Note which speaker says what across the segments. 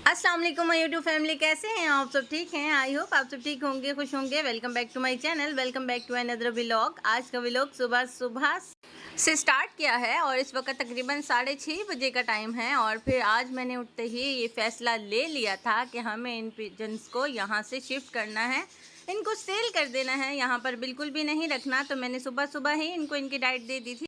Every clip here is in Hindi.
Speaker 1: अस्सलाम वालेकुम माय यूट्यूब फैमिली, कैसे हैं आप सब? ठीक हैं? आई होप आप सब ठीक होंगे, खुश होंगे। Welcome back to my channel, welcome back to another vlog. आज का व्लॉग सुबह सुबह से स्टार्ट किया है और इस वक्त तकरीबन 6:30 बजे का टाइम है। और फिर आज मैंने उठते ही ये फ़ैसला ले लिया था कि हमें इन पिजन्स को यहाँ से शिफ्ट करना है, इनको सेल कर देना है, यहाँ पर बिल्कुल भी नहीं रखना। तो मैंने सुबह सुबह ही इनको इनकी डाइट दे दी थी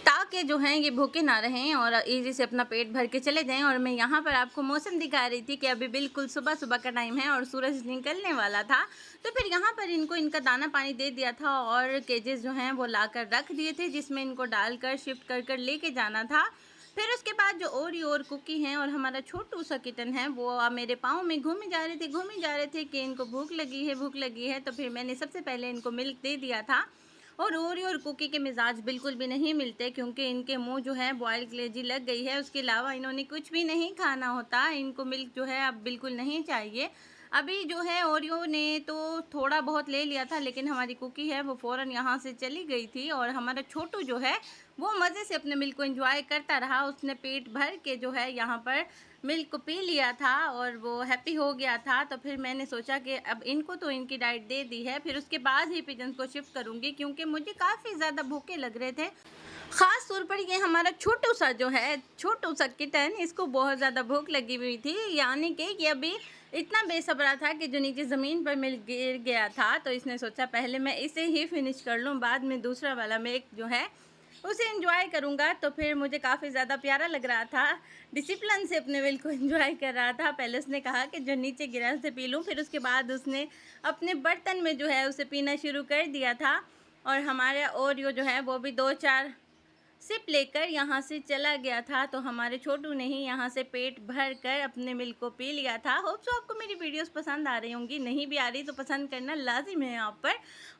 Speaker 1: ताकि जो हैं ये भूखे ना रहें और इजी से अपना पेट भर के चले जाएं। और मैं यहाँ पर आपको मौसम दिखा रही थी कि अभी बिल्कुल सुबह सुबह का टाइम है और सूरज निकलने वाला था। तो फिर यहाँ पर इनको इनका दाना पानी दे दिया था और केजेस जो हैं वो लाकर रख दिए थे, जिसमें इनको डालकर शिफ्ट कर कर लेके जाना था। फिर उसके बाद जो ओरियो और कुकी हैं और हमारा छोटू सा किटन है वो मेरे पाँव में घूमे जा रहे थे कि इनको भूख लगी है। तो फिर मैंने सबसे पहले इनको मिल्क दे दिया था। और ओरियो और कुकी के मिजाज बिल्कुल भी नहीं मिलते, क्योंकि इनके मुंह जो है बॉयल कलेजी लग गई है। उसके अलावा इन्होंने कुछ भी नहीं खाना होता, इनको मिल्क जो है अब बिल्कुल नहीं चाहिए। अभी जो है ओरियो ने तो थोड़ा बहुत ले लिया था, लेकिन हमारी कुकी है वो फ़ौरन यहाँ से चली गई थी। और हमारा छोटू जो है वो मज़े से अपने मिल्क को एंजॉय करता रहा। उसने पेट भर के जो है यहाँ पर मिल्क को पी लिया था और वो हैप्पी हो गया था। तो फिर मैंने सोचा कि अब इनको तो इनकी डाइट दे दी है, फिर उसके बाद ही पिजन्स को शिफ्ट करूँगी, क्योंकि मुझे काफ़ी ज़्यादा भूखे लग रहे थे। ख़ास तौर पर ये हमारा छोटू सा जो है, छोटू सा किटन, इसको बहुत ज़्यादा भूख लगी हुई थी। यानी कि ये अभी इतना बेसब्रा था कि जो नीचे ज़मीन पर मिल गिर गया था, तो इसने सोचा पहले मैं इसे ही फिनिश कर लूँ, बाद में दूसरा वाला मिल्क जो है उसे एंजॉय करूँगा। तो फिर मुझे काफ़ी ज़्यादा प्यारा लग रहा था, डिसिप्लिन से अपने मिल्क को एंजॉय कर रहा था। पहले उसने कहा कि जो नीचे गिरा उसे पी लूँ, फिर उसके बाद उसने अपने बर्तन में जो है उसे पीना शुरू कर दिया था। और हमारे ओरियो जो है वो भी 2-4 सिप लेकर यहाँ से चला गया था। तो हमारे छोटू ने ही यहाँ से पेट भर कर अपने मिल्क को पी लिया था। होप सो आपको मेरी वीडियोस पसंद आ रही होंगी, नहीं भी आ रही तो पसंद करना लाजिम है आप पर,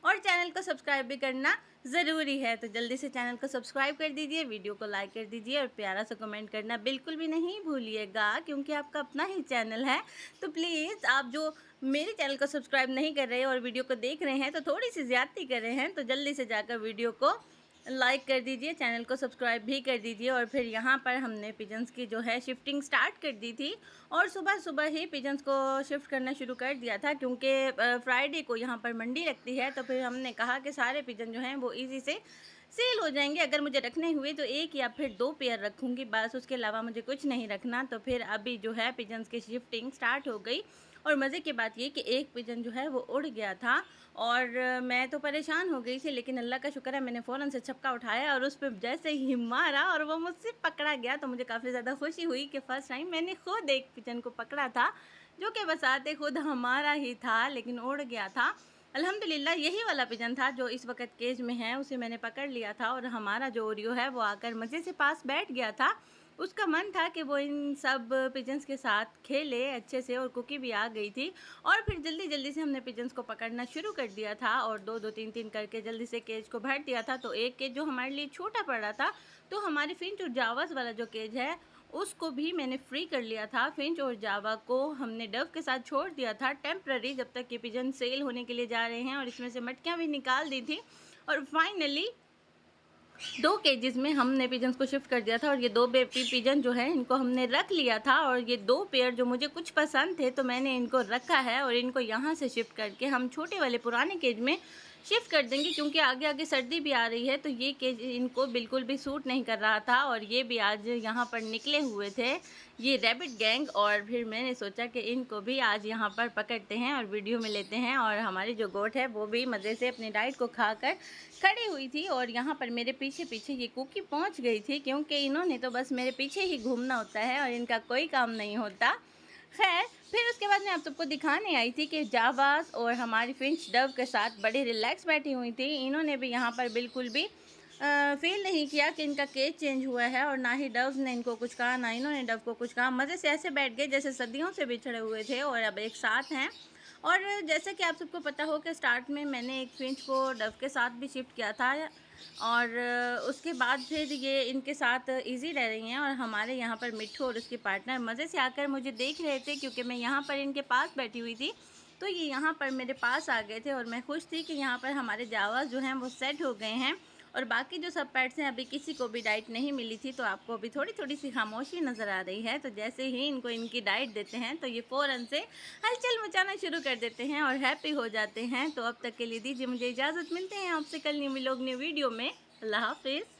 Speaker 1: और चैनल को सब्सक्राइब भी करना ज़रूरी है। तो जल्दी से चैनल को सब्सक्राइब कर दीजिए, वीडियो को लाइक कर दीजिए और प्यारा सा कमेंट करना बिल्कुल भी नहीं भूलिएगा, क्योंकि आपका अपना ही चैनल है। तो प्लीज़ आप जो मेरे चैनल को सब्सक्राइब नहीं कर रहे और वीडियो को देख रहे हैं तो थोड़ी सी ज़्यादती कर रहे हैं, तो जल्दी से जाकर वीडियो को लाइक कर दीजिए, चैनल को सब्सक्राइब भी कर दीजिए। और फिर यहाँ पर हमने पिजन्स की जो है शिफ्टिंग स्टार्ट कर दी थी और सुबह सुबह ही पिजन्स को शिफ्ट करना शुरू कर दिया था, क्योंकि फ्राइडे को यहाँ पर मंडी लगती है। तो फिर हमने कहा कि सारे पिजन जो हैं वो इजी से सेल हो जाएंगे। अगर मुझे रखने हुए तो 1 या फिर 2 पेयर रखूँगी बस, उसके अलावा मुझे कुछ नहीं रखना। तो फिर अभी जो है पिजन्स की शिफ्टिंग स्टार्ट हो गई। और मज़े की बात ये कि एक पिजन जो है वो उड़ गया था और मैं तो परेशान हो गई थी, लेकिन अल्लाह का शुक्र है मैंने फ़ौरन से छक्का उठाया और उस पे जैसे ही मारा और वो मुझसे पकड़ा गया। तो मुझे काफ़ी ज़्यादा खुशी हुई कि फ़र्स्ट टाइम मैंने खुद एक पिजन को पकड़ा था, जो कि बसाते खुद हमारा ही था, लेकिन उड़ गया था। अल्हम्दुलिल्लाह यही वाला पिजन था जो इस वक्त केज में है, उसे मैंने पकड़ लिया था। और हमारा जो ओरियो है वो आकर मज़े से पास बैठ गया था। उसका मन था कि वो इन सब पिजन्स के साथ खेले अच्छे से, और कुकी भी आ गई थी। और फिर जल्दी जल्दी से हमने पिजन्स को पकड़ना शुरू कर दिया था और 2-2 3-3 करके जल्दी से केज को भर दिया था। तो एक केज जो हमारे लिए छोटा पड़ रहा था, तो हमारे फिंच और जावास वाला जो केज है उसको भी मैंने फ्री कर लिया था। फिंच और जावा को हमने डव के साथ छोड़ दिया था टेम्प्ररी, जब तक ये पिजन सेल होने के लिए जा रहे हैं, और इसमें से मटकियाँ भी निकाल दी थी। और फाइनली 2 केजेस में हमने पिजन्स को शिफ्ट कर दिया था और ये 2 बेबी पिजन जो है इनको हमने रख लिया था। और ये 2 पेयर जो मुझे कुछ पसंद थे तो मैंने इनको रखा है और इनको यहाँ से शिफ्ट करके हम छोटे वाले पुराने केज में शिफ्ट कर देंगे, क्योंकि आगे आगे सर्दी भी आ रही है। तो ये केज इनको बिल्कुल भी सूट नहीं कर रहा था और ये भी आज यहाँ पर निकले हुए थे, ये रैबिट गैंग। और फिर मैंने सोचा कि इनको भी आज यहाँ पर पकड़ते हैं और वीडियो में लेते हैं। और हमारी जो गोट है वो भी मज़े से अपनी डाइट को खाकर खड़ी हुई थी और यहाँ पर मेरे पीछे पीछे ये कुकी पहुँच गई थी, क्योंकि इन्होंने तो बस मेरे पीछे ही घूमना होता है और इनका कोई काम नहीं होता। खैर, फिर उसके बाद मैं आप सबको दिखाने आई थी कि जावास और हमारी फिंच डव के साथ बड़ी रिलैक्स बैठी हुई थी। इन्होंने भी यहाँ पर बिल्कुल भी फ़ील नहीं किया कि इनका केज चेंज हुआ है, और ना ही डव ने इनको कुछ कहा, ना इन्होंने डव को कुछ कहा। मज़े से ऐसे बैठ गए जैसे सदियों से बिछड़े हुए थे और अब एक साथ हैं। और जैसे कि आप सबको पता हो कि स्टार्ट में मैंने एक फिंच को डव के साथ भी शिफ्ट किया था, और उसके बाद फिर ये इनके साथ इजी रह रही हैं। और हमारे यहाँ पर मिट्ठू और उसके पार्टनर मज़े से आकर मुझे देख रहे थे, क्योंकि मैं यहाँ पर इनके पास बैठी हुई थी। तो ये यहाँ पर मेरे पास आ गए थे और मैं खुश थी कि यहाँ पर हमारे जावास जो हैं वो सेट हो गए हैं। और बाकी जो सब पेट्स हैं अभी किसी को भी डाइट नहीं मिली थी, तो आपको अभी थोड़ी थोड़ी सी खामोशी नज़र आ रही है। तो जैसे ही इनको इनकी डाइट देते हैं तो ये फ़ौरन से हलचल मचाना शुरू कर देते हैं और हैप्पी हो जाते हैं। तो अब तक के लिए दीजिए मुझे इजाज़त, मिलते हैं आपसे कल न्यू व्लॉग न्यू वीडियो में। अल्लाह हाफिज़।